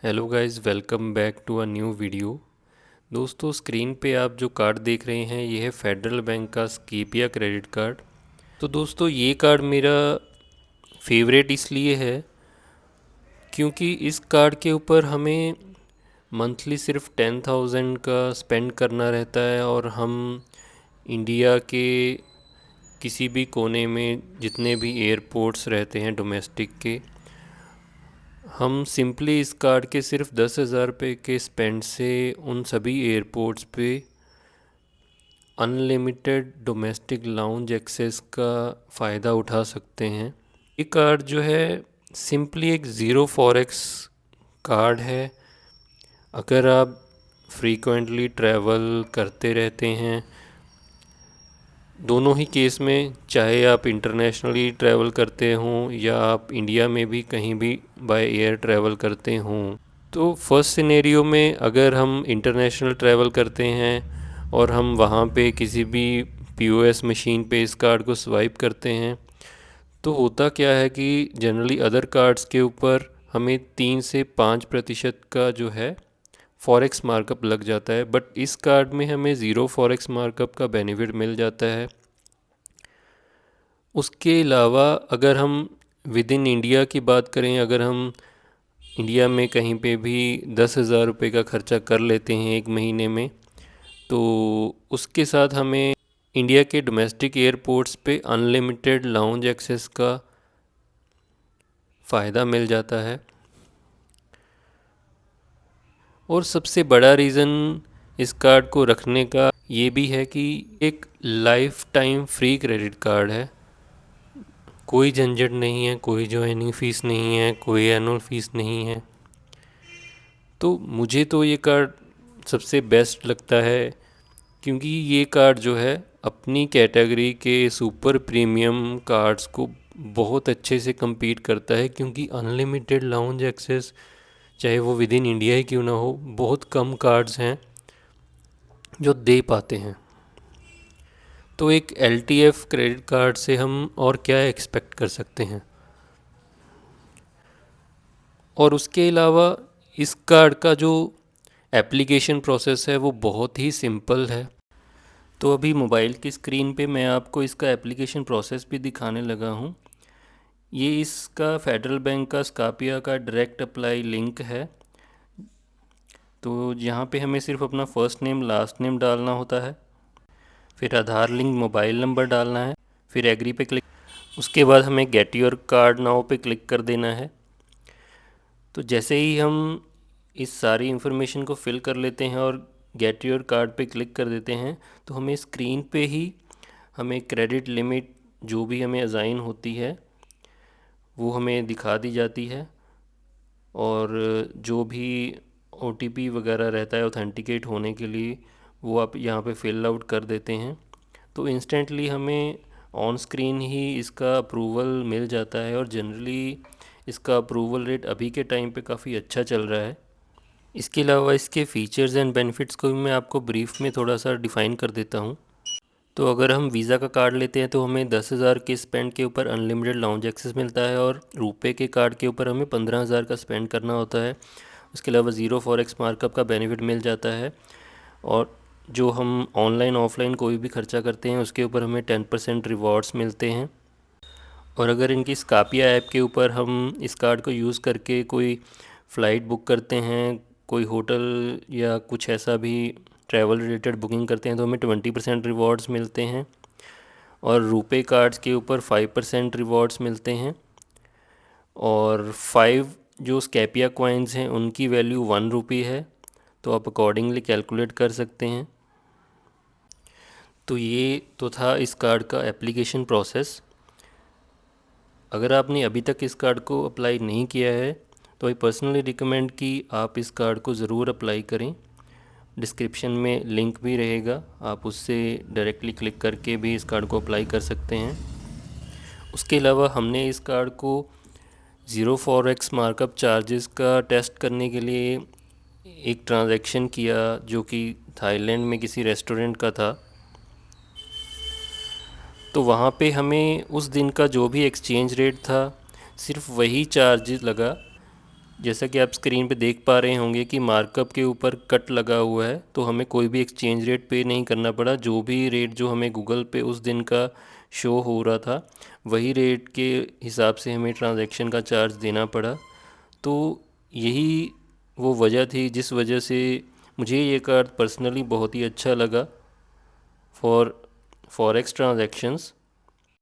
Hello guys, welcome back to a new video. दोस्तों, screen पे आप जो कार्ड देख रहे हैं ये है फेडरल बैंक का स्कीपिया क्रेडिट कार्ड। तो दोस्तों, ये कार्ड मेरा फेवरेट इसलिए है क्योंकि इस कार्ड के ऊपर हमें मंथली सिर्फ 10,000 का स्पेंड करना रहता है और हम इंडिया के किसी भी कोने में जितने भी एयरपोर्ट्स रहते हैं डोमेस्टिक के, हम सिंपली इस कार्ड के सिर्फ 10,000 रुपये के स्पेंड से उन सभी एयरपोर्ट्स पे अनलिमिटेड डोमेस्टिक लाउंज एक्सेस का फ़ायदा उठा सकते हैं। ये कार्ड जो है सिंपली एक ज़ीरो फॉरेक्स कार्ड है। अगर आप फ्रीक्वेंटली ट्रैवल करते रहते हैं, दोनों ही केस में, चाहे आप इंटरनेशनली ट्रैवल करते हों या आप इंडिया में भी कहीं भी बाय एयर ट्रैवल करते हों, तो फर्स्ट सिनेरियो में अगर हम इंटरनेशनल ट्रैवल करते हैं और हम वहाँ पे किसी भी पीओएस मशीन पे इस कार्ड को स्वाइप करते हैं, तो होता क्या है कि जनरली अदर कार्ड्स के ऊपर हमें 3 से 5% का जो है फॉरेक्स मार्कअप लग जाता है, बट इस कार्ड में हमें ज़ीरो फॉरेक्स मार्कअप का बेनिफिट मिल जाता है। उसके अलावा अगर हम विद इन इंडिया की बात करें, अगर हम इंडिया में कहीं पे भी 10,000 रुपये का खर्चा कर लेते हैं एक महीने में, तो उसके साथ हमें इंडिया के डोमेस्टिक एयरपोर्ट्स पे अनलिमिटेड लाउंज एक्सेस का फ़ायदा मिल जाता है। और सबसे बड़ा रीज़न इस कार्ड को रखने का ये भी है कि एक life time free credit card है। कोई झंझट नहीं है, कोई ज्वाइनिंग फ़ीस नहीं है, कोई एनुअल फ़ीस नहीं है। तो मुझे तो ये कार्ड सबसे बेस्ट लगता है क्योंकि ये कार्ड जो है अपनी कैटेगरी के सुपर प्रीमियम कार्ड्स को बहुत अच्छे से compete करता है, क्योंकि अनलिमिटेड लाउंज एक्सेस, चाहे वो विद इन इंडिया ही क्यों ना हो, बहुत कम कार्ड्स हैं जो दे पाते हैं। तो एक LTF क्रेडिट कार्ड से हम और क्या एक्सपेक्ट कर सकते हैं। और उसके अलावा इस कार्ड का जो एप्लीकेशन प्रोसेस है वो बहुत ही सिंपल है। तो अभी मोबाइल की स्क्रीन पे मैं आपको इसका एप्लीकेशन प्रोसेस भी दिखाने लगा हूँ। ये इसका फेडरल बैंक का स्कापिया का डायरेक्ट अप्लाई लिंक है। तो यहाँ पे हमें सिर्फ अपना फर्स्ट नेम लास्ट नेम डालना होता है, फिर आधार लिंक मोबाइल नंबर डालना है, फिर एग्री पे क्लिक, उसके बाद हमें गेट योर कार्ड नाउ पे क्लिक कर देना है। तो जैसे ही हम इस सारी इन्फॉर्मेशन को फिल कर लेते हैं और गेट योर कार्ड पे क्लिक कर देते हैं, तो हमें स्क्रीन पे ही हमें क्रेडिट लिमिट जो भी हमें असाइन होती है वो हमें दिखा दी जाती है। और जो भी OTP वगैरह रहता है ऑथेंटिकेट होने के लिए, वो आप यहाँ पे फिल आउट कर देते हैं, तो इंस्टेंटली हमें ऑन स्क्रीन ही इसका अप्रूवल मिल जाता है। और जनरली इसका अप्रूवल रेट अभी के टाइम पे काफ़ी अच्छा चल रहा है। इसके अलावा इसके फ़ीचर्स एंड बेनिफिट्स को भी मैं आपको ब्रीफ में थोड़ा सा डिफ़ाइन कर देता हूँ। तो अगर हम वीज़ा का कार्ड लेते हैं तो हमें 10,000 के स्पेंड के ऊपर अनलिमिटेड लाउंज एक्सेस मिलता है, और रुपए के कार्ड के ऊपर हमें 15,000 का स्पेंड करना होता है। उसके अलावा ज़ीरो फॉरेक्स मार्कअप का बेनिफिट मिल जाता है। और जो हम ऑनलाइन ऑफलाइन कोई भी खर्चा करते हैं उसके ऊपर हमें 10% रिवॉर्ड्स मिलते हैं। और अगर इनकी स्कापिया ऐप के ऊपर हम इस कार्ड को यूज़ करके कोई फ़्लाइट बुक करते हैं, कोई होटल या कुछ ऐसा भी ट्रैवल रिलेटेड बुकिंग करते हैं, तो हमें 20% रिवॉर्ड्स मिलते हैं। और रुपे कार्ड्स के ऊपर 5% रिवॉर्ड्स मिलते हैं। और 5 जो स्कैपिया कॉइन्स हैं उनकी वैल्यू 1 रुपी है, तो आप अकॉर्डिंगली कैलकुलेट कर सकते हैं। तो ये तो था इस कार्ड का एप्लीकेशन प्रोसेस। अगर आपने अभी तक इस कार्ड को अप्लाई नहीं किया है तो आई पर्सनली रिकमेंड कि आप इस कार्ड को ज़रूर अप्लाई करें। डिस्क्रिप्शन में लिंक भी रहेगा, आप उससे डायरेक्टली क्लिक करके भी इस कार्ड को अप्लाई कर सकते हैं। उसके अलावा हमने इस कार्ड को ज़ीरो फॉरेक्स मार्कअप चार्जेस का टेस्ट करने के लिए एक ट्रांजैक्शन किया जो कि थाईलैंड में किसी रेस्टोरेंट का था। तो वहाँ पे हमें उस दिन का जो भी एक्सचेंज रेट था सिर्फ वही चार्ज लगा जैसा कि आप स्क्रीन पे देख पा रहे होंगे कि मार्कअप के ऊपर कट लगा हुआ है, तो हमें कोई भी एक्सचेंज रेट पे नहीं करना पड़ा। जो भी रेट जो हमें गूगल पे उस दिन का शो हो रहा था, वही रेट के हिसाब से हमें ट्रांजैक्शन का चार्ज देना पड़ा। तो यही वो वजह थी जिस वजह से मुझे ये कार्ड पर्सनली बहुत ही अच्छा लगा फॉर फॉरेक्स ट्रांजैक्शंस।